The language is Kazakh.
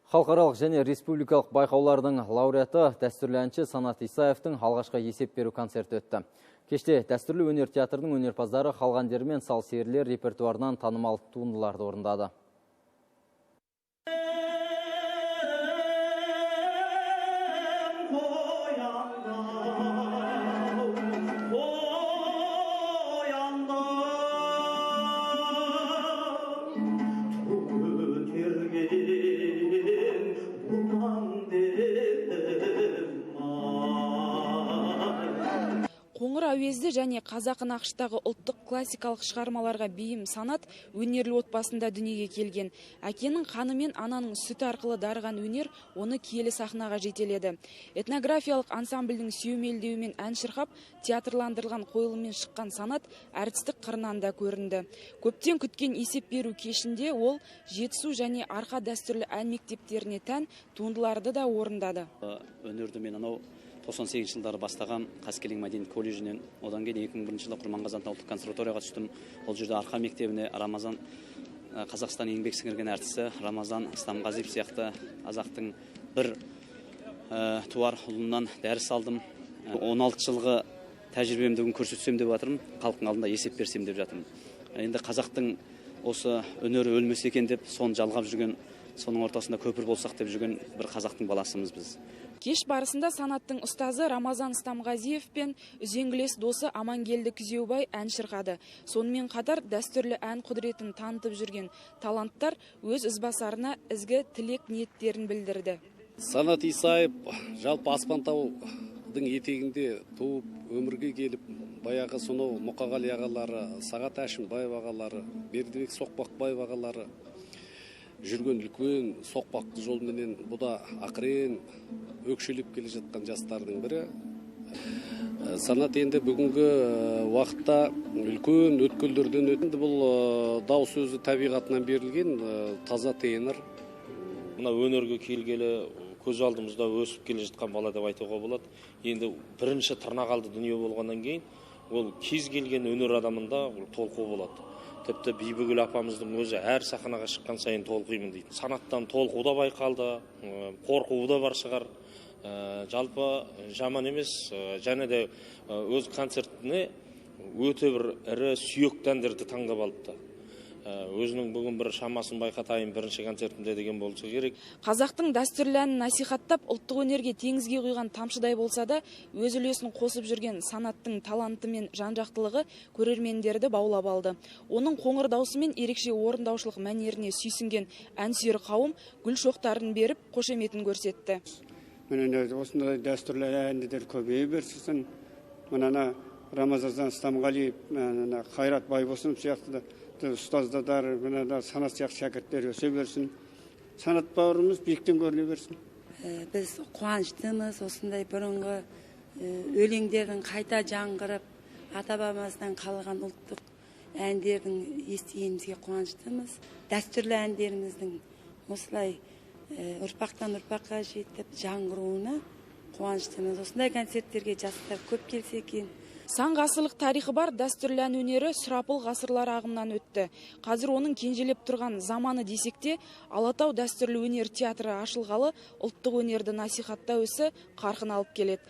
Халықаралық және республикалық байқаулардың лауреаты дәстүрлі әнші Санат Исаевтың алғашқы есеп беру концерті өтті. Кеште дәстүрлі өнер театрының өнерпаздары халық әндері мен сал серілер репертуарынан танымал туындыларды орындады. Қоңыр әуезді және қазақы нақыштағы ұлттық классикалық шығармаларға бейім Санат өнерлі отбасында дүниеге келген. Әкенің қаны мен ананың сүті арқылы дарыған өнер оны киелі сахнаға жетеледі. Этнографиялық ансамбльдің сүйемелдеуімен ән шырқап, театрландырылған қойылыммен шыққан Санат әртістік қырынан да көрінді. Көптен күткен есеп беру кешінде ол Жетісу және Арқа дәстүрлі ән мектептеріне тән туындыларды да орындады. Өнерді мен 98 жылдары бастаған Қаскелең мәдениет колледжінен, одан кейін 2001 жылы Құрманғазы ұлттық консерваторияға түстім. Ол жерде Арқа мектебіне Рамазан, Қазақстан еңбек сіңірген әртісі Рамазан Стамғазиев сияқты қазақтың бір туар ұлынан дәріс алдым. 16 жылғы тәжірибемді бүгін көрсетсем деп жатырмын, халықтың алдында есеп берсем деп жатырмын. Енді қазақтың осы өнері өлмесе екен деп, соны жалғап жүрген, соның ортасында көпір болсақ деп жүрген бір қазақтың баласымыз біз. Кеш барысында Санаттың ұстазы Рамазан Стамғазиев пен үзеңгілес досы Амангелді Күзеубай ән шырқады. Сонымен қатар дәстүрлі ән құдіретін танытып жүрген таланттар өз ізбасарына ізгі тілек ниеттерін білдірді. Санат Исаев жалпы Аспантаудың етегінде туып өмірге келіп, баяғы сонау Мұқағали ағалары, Сағат Әшімбаев ағалары, Бердібек Соқпақбаев ағалары жүрген үлкен соқпақты жолменен бұда ақырен өкшелеп келе жатқан жастардың бірі. Санат енді бүгінгі уақытта үлкен өткелдерден өтті. Бұл дауыс өзі табиғатынан берілген таза тенор. Мына өнерге келгелі көз алдымызда өсіп келе жатқан бала деп айтуға болады. Енді бірінші тырнақалды дүние болғаннан кейін ол кез келген өнер адамында толқу болады. Тіпті Бибігүл апамыздың өзі әр сахнаға шыққан сайын толқимын дейді. Санаттан толқу да байқалды, қорқуы да бар шығар. Жалпы жаман емес, және де өз концертіне өте бір ірі сүйекті әндерді таңдап алыпты. Өзінің бүгін бір шамасын байқатайын бірінші концертінде деген болса керек. Қазақтың дәстүрлі әнін насихаттап, ұлттық өнерге теңізге құйған тамшыдай болса да, өз үлесін қосып жүрген Санаттың таланты мен жан-жақтылығы көрермендерді баулап алды. Оның қоңыр дауысы мен ерекше орындаушылық мәнеріне сүйсінген әнсүйер қауым гүл шоқтарын беріп, қошеметін көрсетті. Міне осындай дәстүрлі әндер көбейе берсін. Мына Рамазан Стамғалиев, Қайрат Байбосынов сияқты ұстаздар, Санат сияқты шәкірттер өсе берсін. Санат бауырымыз биіктен көріне берсін. Біз қуаныштымыз, осындай бұрынғы өлеңдердің қайта жаңғырып, ата-бабамыздан қалған ұлттық әндердің естігенімізге қуаныштымыз. Дәстүрлі әндеріміздің осылай ұрпақтан ұрпаққа жетіп жаңғыруына қуаныштымыз. Осындай концерттерге жастар көп келсе екен. Сан ғасырлық тарихы бар дәстүрлі ән өнері сұрапыл ғасырлар ағымынан өтті. Қазір оның кенжелеп тұрған заманы десекте, Алатау дәстүрлі өнер театры ашылғалы ұлттық өнерді насихаттау ісі қарқын алып келеді.